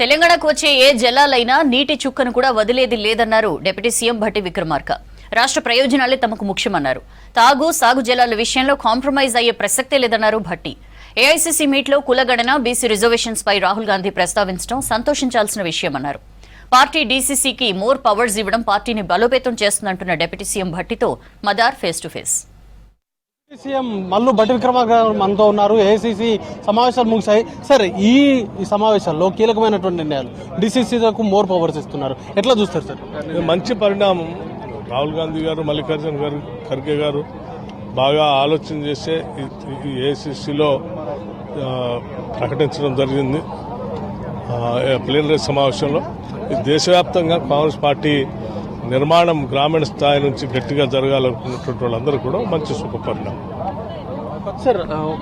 తెలంగాణకు వచ్చే ఏ జలాలైనా నీటి చుక్కను కూడా వదిలేది లేదన్నారు డిప్యూటీ సీఎం భట్టి విక్రమార్క. రాష్ట్ర ప్రయోజనాలే తమకు ముఖ్యమన్నారు. తాగు సాగు జలాల విషయంలో కాంప్రమైజ్ అయ్యే ప్రసక్తే లేదన్నారు భట్టి. ఏఐసీసీ మీట్లో కులగణన, బీసీ రిజర్వేషన్స్ పై రాహుల్ గాంధీ ప్రస్తావించడం సంతోషించాల్సిన విషయమన్నారు. పార్టీ డీసీసీకి మోర్ పవర్స్ ఇవ్వడం పార్టీని బలోపేతం చేస్తుందంటున్న డిప్యూటీ సీఎం భట్టితో Madar face to face. CM Mallu Bhatti Vikramarka మనతో ఉన్నారు. ఏఐసీసీ సమావేశాలు ముగిశాయి. సార్, ఈ సమావేశాల్లో కీలకమైనటువంటి నిర్ణయాలు, డీసీసీలకు మోర్ పవర్స్ ఇస్తున్నారు, ఎట్లా చూస్తారు సార్? మంచి పరిణామం. రాహుల్ గాంధీ గారు, మల్లికార్జున గారు, ఖర్గే గారు బాగా ఆలోచన చేసే ఈ ఏఐసీసీలో ప్రకటించడం జరిగింది. ప్లీనరీ సమావేశంలో దేశవ్యాప్తంగా కాంగ్రెస్ పార్టీ నిర్మాణం గ్రామీణ స్థాయి నుంచి గట్టిగా జరగాలనుకున్నటువంటి వాళ్ళందరూ కూడా మంచి శుభపరిణామం. సార్,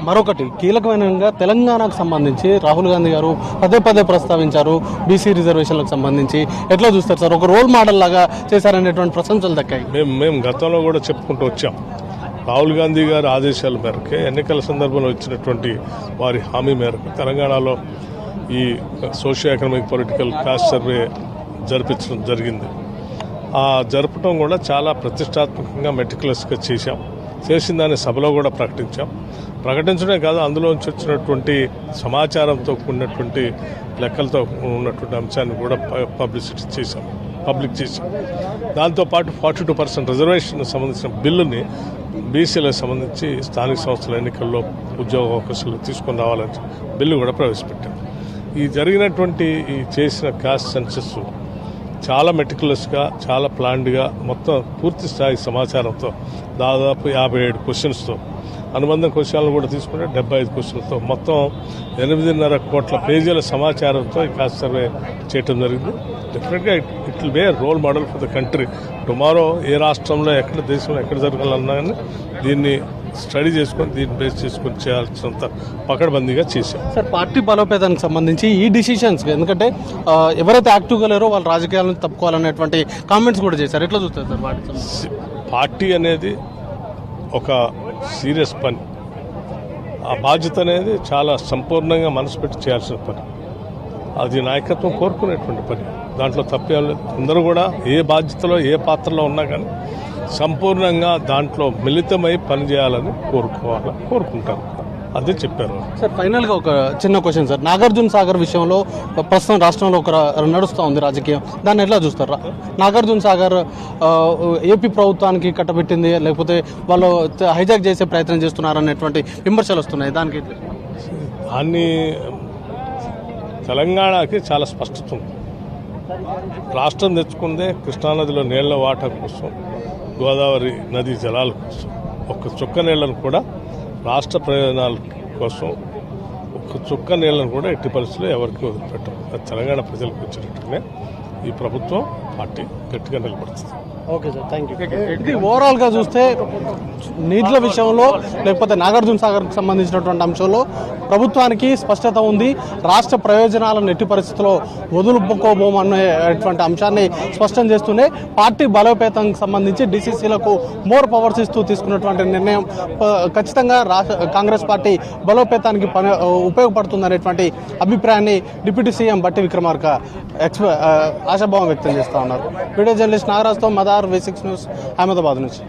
మరొకటి కీలకమైన తెలంగాణకు సంబంధించి రాహుల్ గాంధీ గారు పదే పదే ప్రస్తావించారు. బీసీ రిజర్వేషన్లకు సంబంధించి ఎట్లా చూస్తారు సార్? ఒక రోల్ మోడల్ లాగా చేశారనేటువంటి ప్రశంసలు దక్కాయి. మేము గతంలో కూడా చెప్పుకుంటూ వచ్చాం. రాహుల్ గాంధీ గారి ఆదేశాల మేరకే ఎన్నికల సందర్భంలో ఇచ్చినటువంటి వారి హామీ మేరకు తెలంగాణలో ఈ socio economic political caste survey జరిపించడం జరిగింది. ఆ జరపడం కూడా చాలా ప్రతిష్టాత్మకంగా మెటిక్యులస్గా చేసిన దాన్ని సభలో కూడా ప్రకటించడమే కాదు, అందులోంచి వచ్చినటువంటి సమాచారంతో కూడినటువంటి లెక్కలతో ఉన్నటువంటి అంశాన్ని కూడా పబ్లిక్ చేశాం. దాంతోపాటు 42% రిజర్వేషన్ సంబంధించిన బిల్లుని బీసీలకు సంబంధించి స్థానిక సంస్థల ఎన్నికల్లో ఉద్యోగ అవకాశాలు తీసుకొని రావాలని బిల్లు కూడా ప్రవేశపెట్టాం. ఈ జరిగినటువంటి ఈ చేసిన కాస్ట్ సెన్సస్ చాలా మెటిక్యులస్గా, చాలా ప్లాన్డ్గా, మొత్తం పూర్తి స్థాయి సమాచారంతో దాదాపు 57 క్వశ్చన్స్తో, అనుబంధ క్వశ్చన్లు కూడా తీసుకుంటే 75 క్వశ్చన్లతో మొత్తం 8.5 కోట్ల పేజీల సమాచారంతో ఈ కాస్ట్ సర్వే చేయడం జరిగింది. డెఫినెట్గా it will be a role model for the country. Tomorrow ఏ రాష్ట్రంలో, ఎక్కడ దేశంలో ఎక్కడ జరగాలన్నా కానీ దీన్ని స్టడీ చేసుకొని, దీన్ని బేస్ చేసుకొని చేయాల్సినంత పకడ్బందీగా చేశాం. సార్, పార్టీ బలోపేతానికి సంబంధించి ఈ డిసిషన్స్, ఎందుకంటే ఎవరైతే యాక్టివ్గా లేరో వాళ్ళు రాజకీయాల నుంచి తప్పుకోవాలనేటువంటి కామెంట్స్ కూడా చేశారు, ఎట్లా చూస్తారు సార్ వాటి? పార్టీ అనేది ఒక సీరియస్ పని. ఆ బాధ్యత అనేది చాలా సంపూర్ణంగా మనసు పెట్టి చేయాల్సిన పని. అది నాయకత్వం కోరుకునేటువంటి పని. దాంట్లో తప్పేం లేదు. అందరూ కూడా ఏ బాధ్యతలో, ఏ పాత్రలో ఉన్నా కానీ సంపూర్ణంగా దాంట్లో మిళితమై పనిచేయాలని కోరుకుంటారు. అదే చెప్పారు సార్. ఫైనల్గా ఒక చిన్న క్వశ్చన్ సార్, నాగార్జున సాగర్ విషయంలో ప్రస్తుతం రాష్ట్రంలో ఒక నడుస్తూ ఉంది రాజకీయం, దాన్ని ఎట్లా చూస్తారు? నాగార్జున సాగర్ ఏపీ ప్రభుత్వానికి కట్టబెట్టింది, లేకపోతే వాళ్ళు హైజాక్ చేసే ప్రయత్నం చేస్తున్నారు అనేటువంటి విమర్శలు వస్తున్నాయి, దానికి దాన్ని తెలంగాణకి చాలా స్పష్టత ఉంది. రాష్ట్రం తెచ్చుకుందే కృష్ణానదిలో నీళ్ల వాటా కోసం, గోదావరి నదీ జలాల కోసం, ఒక్క చుక్క నీళ్లను కూడా రాష్ట్ర ప్రయోజనాల కోసం, ఒక్క చుక్క నీళ్లను కూడా ఎట్టి పరిస్థితుల్లో ఎవరికి వదిలిపెట్టం. అది తెలంగాణ ప్రజలకు వచ్చినట్టుగానే ఈ ప్రభుత్వం, పార్టీ గట్టిగా నిలబడుతుంది. Okay sir, thank you. ఇది ఓవరాల్గా చూస్తే నీళ్ల విషయంలో, లేకపోతే నాగార్జున సాగర్కి సంబంధించినటువంటి అంశంలో ప్రభుత్వానికి స్పష్టత ఉంది. రాష్ట్ర ప్రయోజనాలను ఎట్టి పరిస్థితుల్లో వదులుకోబోమనేటువంటి అంశాన్ని స్పష్టం చేస్తూనే పార్టీ బలోపేతానికి సంబంధించి డీసీసీలకు మోర్ పవర్స్ ఇస్తూ తీసుకున్నటువంటి నిర్ణయం ఖచ్చితంగా కాంగ్రెస్ పార్టీ బలోపేతానికి ఉపయోగపడుతుందనేటువంటి అభిప్రాయాన్ని డిప్యూటీ సీఎం భట్టి విక్రమార్క ఆశాభావం వ్యక్తం చేస్తూ ఉన్నారు. వీడియో జర్నలిస్ట్ నాగరాజ్తో మదార్ V6 న్యూస్, అహ్మదాబాద్ నుంచి.